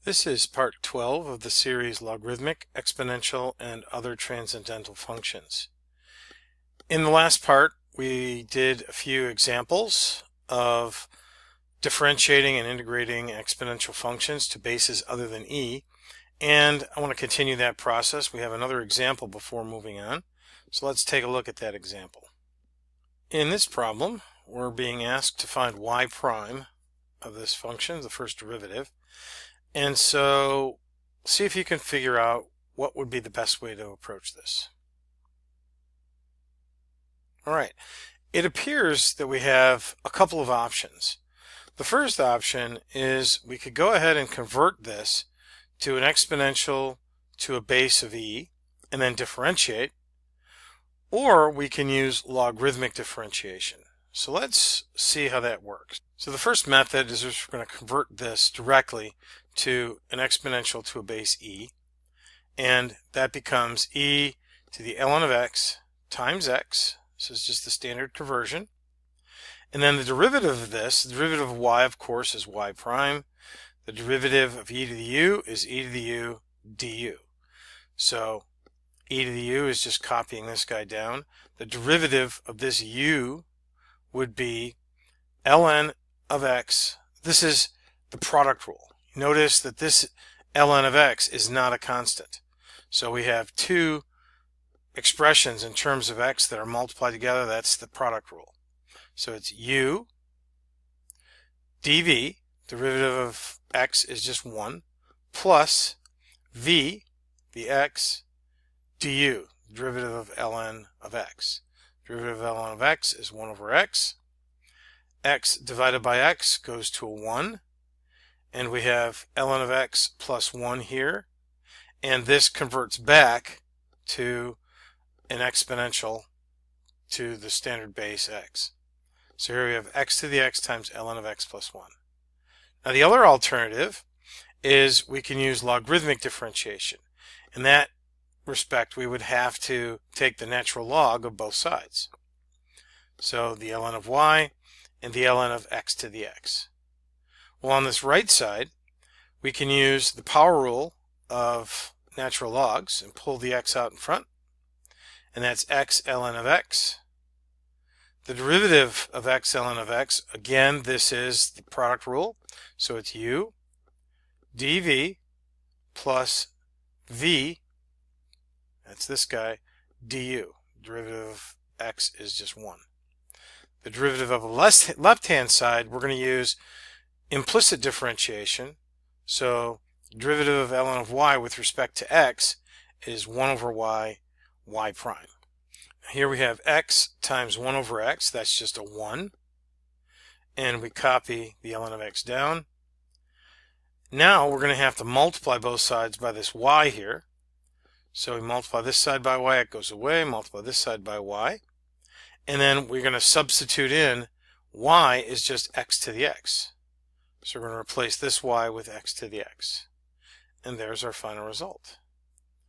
This is part 12 of the series Logarithmic, Exponential, and Other Transcendental Functions. In the last part, we did a few examples of differentiating and integrating exponential functions to bases other than e, and I want to continue that process. We have another example before moving on, so let's take a look at that example. In this problem, we're being asked to find y prime of this function, the first derivative. And so see if you can figure out what would be the best way to approach this. All right, it appears that we have a couple of options. The first option is we could go ahead and convert this to an exponential to a base of e and then differentiate, or we can use logarithmic differentiation. So let's see how that works. So the first method is just we're going to convert this directly to an exponential to a base e, and that becomes e to the ln of x times x. This is just the standard conversion. And then the derivative of this, the derivative of y, of course, is y prime. The derivative of e to the u is e to the u du. So e to the u is just copying this guy down. The derivative of this u would be ln of x. This is the product rule. Notice that this ln of x is not a constant. So we have two expressions in terms of x that are multiplied together. That's the product rule. So it's u dv, derivative of x is just 1, plus v, the x, du, derivative of ln of x. Derivative of ln of x is 1 over x. X divided by x goes to a 1. And we have ln of x plus 1 here. And this converts back to an exponential to the standard base x. So here we have x to the x times ln of x plus 1. Now the other alternative is we can use logarithmic differentiation. In that respect, we would have to take the natural log of both sides. So the ln of y and the ln of x to the x. Well, on this right side, we can use the power rule of natural logs and pull the x out in front. And that's x ln of x. The derivative of x ln of x, again, this is the product rule. So it's u dv plus v, that's this guy, du. Derivative of x is just 1. The derivative of the left-hand side, we're going to use implicit differentiation. So derivative of ln of y with respect to x is 1 over y, y prime. Here we have x times 1 over x, that's just a 1. And we copy the ln of x down. Now we're going to have to multiply both sides by this y here. So we multiply this side by y, it goes away, multiply this side by y. And then we're going to substitute in y is just x to the x. So we're going to replace this y with x to the x. And there's our final result,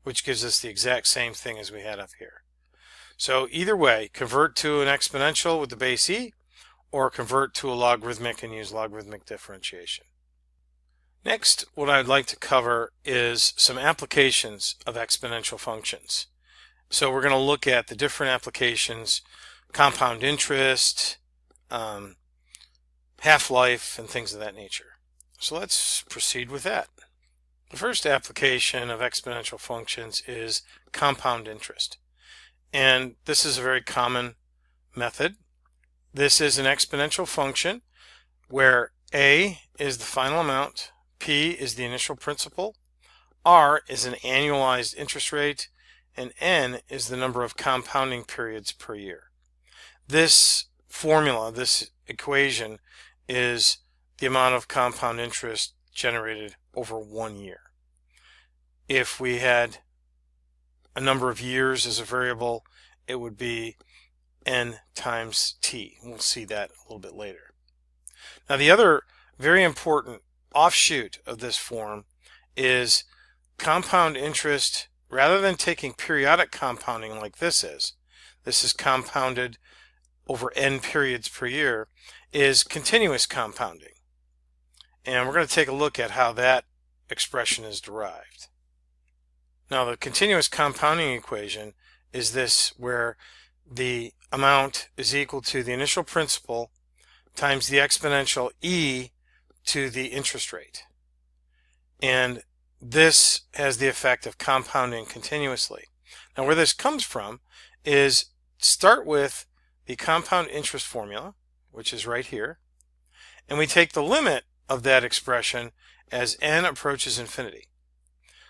which gives us the exact same thing as we had up here. So either way, convert to an exponential with the base e, or convert to a logarithmic and use logarithmic differentiation. Next, what I'd like to cover is some applications of exponential functions. So we're going to look at the different applications, compound interest, half-life, and things of that nature. So let's proceed with that. The first application of exponential functions is compound interest. And this is a very common method. This is an exponential function where a is the final amount, p is the initial principal, r is an annualized interest rate, and n is the number of compounding periods per year. This formula, this equation, is the amount of compound interest generated over 1 year. If we had a number of years as a variable, it would be n times t. We'll see that a little bit later. Now the other very important offshoot of this form is compound interest. Rather than taking periodic compounding like this is compounded over n periods per year, is continuous compounding. And we're going to take a look at how that expression is derived. Now the continuous compounding equation is this, where the amount is equal to the initial principal times the exponential e to the interest rate. And this has the effect of compounding continuously. Now where this comes from is start with the compound interest formula, which is right here, and we take the limit of that expression as n approaches infinity.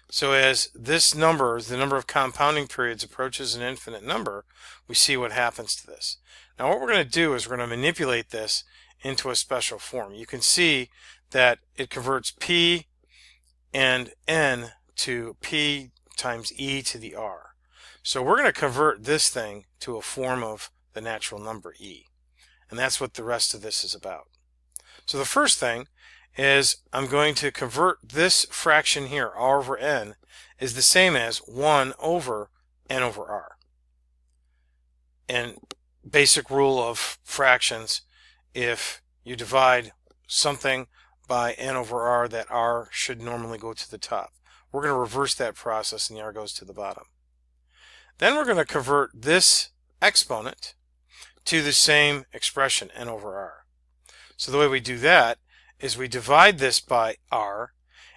So as this number, the number of compounding periods, approaches an infinite number, we see what happens to this. Now what we're going to do is we're going to manipulate this into a special form. You can see that it converts p and n to p times e to the r. So we're going to convert this thing to a form of the natural number e. And that's what the rest of this is about. So the first thing is I'm going to convert this fraction here, r over n, is the same as 1 over n over r. And basic rule of fractions, if you divide something by n over r, that r should normally go to the top. We're going to reverse that process and the r goes to the bottom. Then we're going to convert this exponent to the same expression, n over r. So the way we do that is we divide this by r,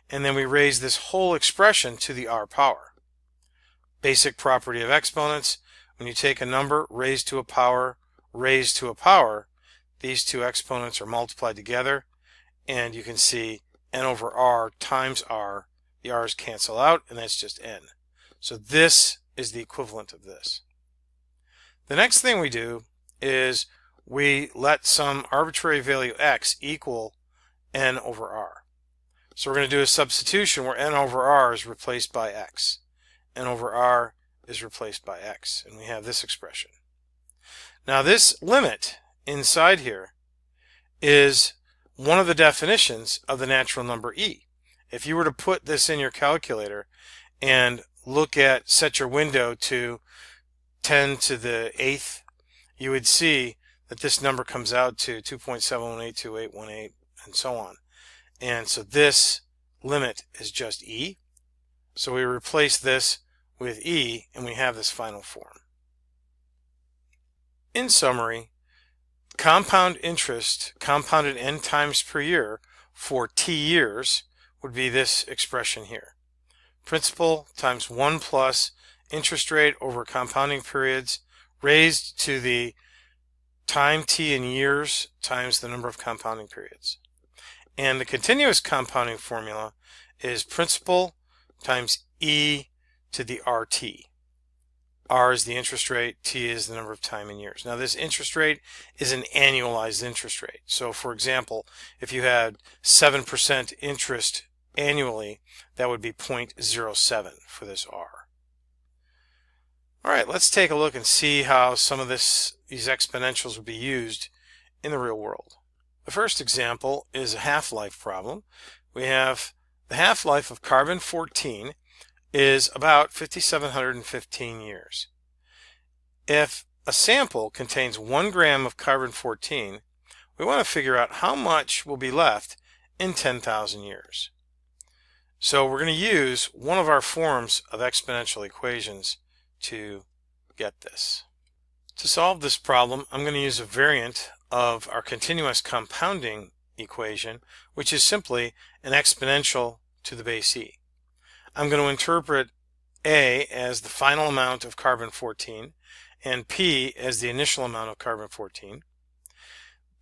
and then we raise this whole expression to the r power. Basic property of exponents: when you take a number raised to a power, raised to a power, these two exponents are multiplied together, and you can see n over r times r. The r's cancel out, and that's just n. So this is the equivalent of this. The next thing we do is we let some arbitrary value x equal n over r. So we're going to do a substitution where n over r is replaced by x. N over r is replaced by x, and we have this expression. Now this limit inside here is one of the definitions of the natural number e. If you were to put this in your calculator and set your window to 10 to the 8th, you would see that this number comes out to 2.7182818, and so on. And so this limit is just e. So we replace this with e, and we have this final form. In summary, compound interest compounded n times per year for t years would be this expression here. Principal times 1 plus interest rate over compounding periods raised to the time t in years times the number of compounding periods. And the continuous compounding formula is principal times e to the rt. R is the interest rate, t is the number of time in years. Now this interest rate is an annualized interest rate. So for example, if you had 7% interest annually, that would be 0.07 for this r. Alright, let's take a look and see how some of these exponentials would be used in the real world. The first example is a half-life problem. We have the half-life of carbon-14 is about 5,715 years. If a sample contains 1 gram of carbon-14, we want to figure out how much will be left in 10,000 years. So we're going to use one of our forms of exponential equations to get this. To solve this problem, I'm going to use a variant of our continuous compounding equation, which is simply an exponential to the base e. I'm going to interpret a as the final amount of carbon-14 and p as the initial amount of carbon-14.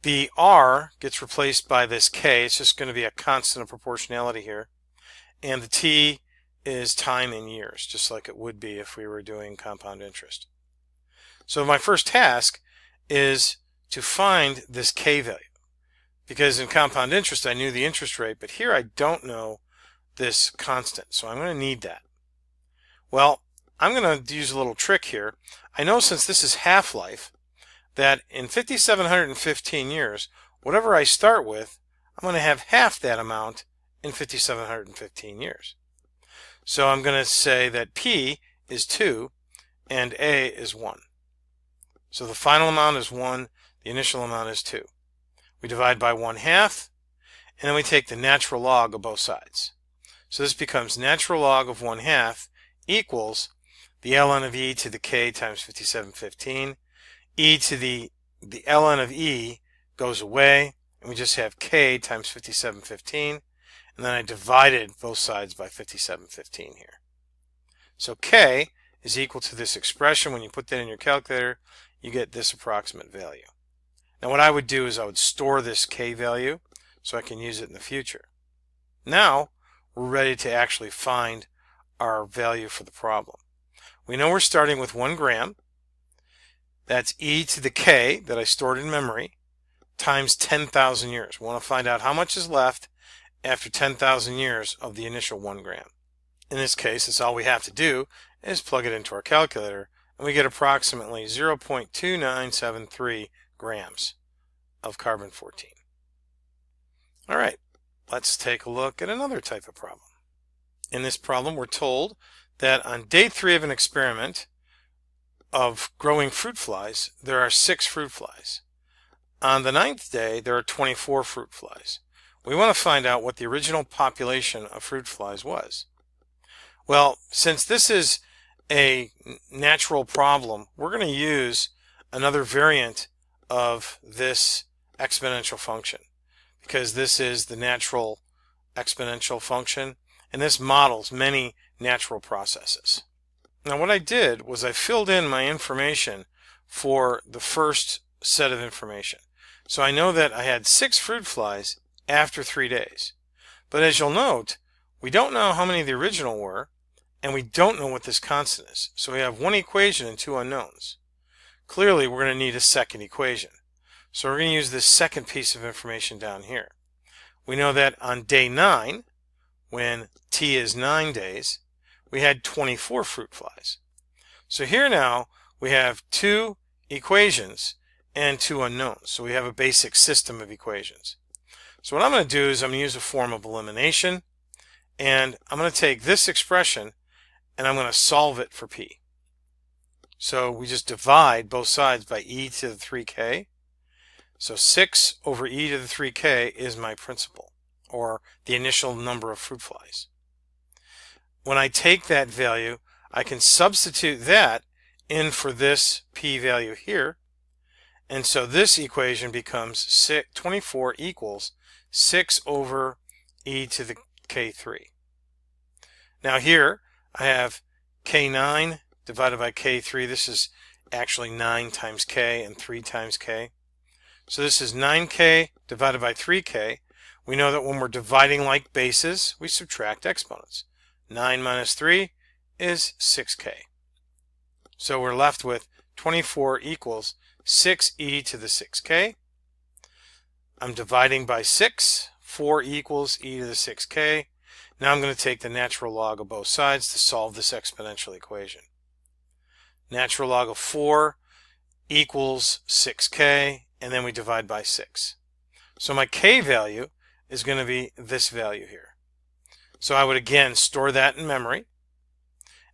The r gets replaced by this k. It's just going to be a constant of proportionality here. And the t is time in years, just like it would be if we were doing compound interest. So my first task is to find this k value, because in compound interest I knew the interest rate, but here I don't know this constant, so I'm going to need that. Well, I'm going to use a little trick here. I know, since this is half-life, that in 5,715 years, whatever I start with, I'm going to have half that amount in 5,715 years. So I'm going to say that p is 2 and a is 1. So the final amount is 1, the initial amount is 2. We divide by 1/2, and then we take the natural log of both sides. So this becomes natural log of 1/2 equals the ln of e to the k times 5715. E to the ln of e goes away, and we just have k times 5715, and then I divided both sides by 5715 here. So k is equal to this expression. When you put that in your calculator, you get this approximate value. Now what I would do is I would store this k value so I can use it in the future. Now we're ready to actually find our value for the problem. We know we're starting with 1 gram. That's e to the k that I stored in memory times 10,000 years. We want to find out how much is left after 10,000 years of the initial 1 gram. In this case, it's all we have to do is plug it into our calculator, and we get approximately 0.2973 grams of carbon-14. All right, let's take a look at another type of problem. In this problem, we're told that on day 3 of an experiment of growing fruit flies, there are 6 fruit flies. On the 9th day, there are 24 fruit flies. We want to find out what the original population of fruit flies was. Well, since this is a natural problem, we're going to use another variant of this exponential function, because this is the natural exponential function, and this models many natural processes. Now what I did was I filled in my information for the first set of information. So I know that I had 6 fruit flies after 3 days. But as you'll note, we don't know how many the original were, and we don't know what this constant is. So we have 1 equation and 2 unknowns. Clearly we're going to need a second equation. So we're going to use this second piece of information down here. We know that on day 9, when t is 9 days, we had 24 fruit flies. So here now we have 2 equations and 2 unknowns. So we have a basic system of equations. So what I'm going to do is I'm going to use a form of elimination, and I'm going to take this expression and I'm going to solve it for p. So we just divide both sides by e to the 3k. So 6 over e to the 3k is my principal, or the initial number of fruit flies. When I take that value, I can substitute that in for this p value here, and so this equation becomes 24 equals 6 over e to the k3. Now here I have k9 divided by k3. This is actually 9 times k and 3 times k. So this is 9k divided by 3k. We know that when we're dividing like bases, we subtract exponents. 9 minus 3 is 6k. So we're left with 24 equals 6e to the 6k. I'm dividing by 6. 4 equals e to the 6k. Now I'm going to take the natural log of both sides to solve this exponential equation. Natural log of 4 equals 6k, and then we divide by 6. So my k value is going to be this value here. So I would again store that in memory, and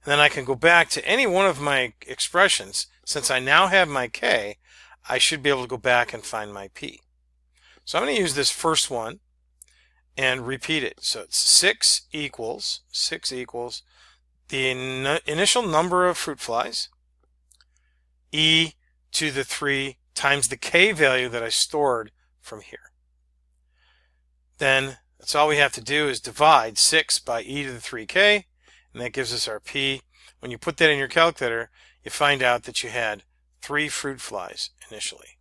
then I can go back to any one of my expressions. Since I now have my k, I should be able to go back and find my p. So I'm going to use this first one and repeat it. So it's 6 equals the initial number of fruit flies, e to the 3 times the k value that I stored from here. Then that's all we have to do is divide 6 by e to the 3k, and that gives us our p. When you put that in your calculator, you find out that you had 3 fruit flies initially.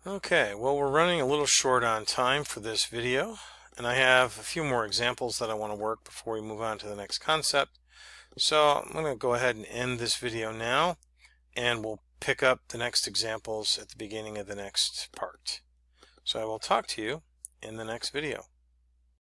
Okay, well, we're running a little short on time for this video, and I have a few more examples that I want to work before we move on to the next concept. So I'm going to go ahead and end this video now, and we'll pick up the next examples at the beginning of the next part. So I will talk to you in the next video.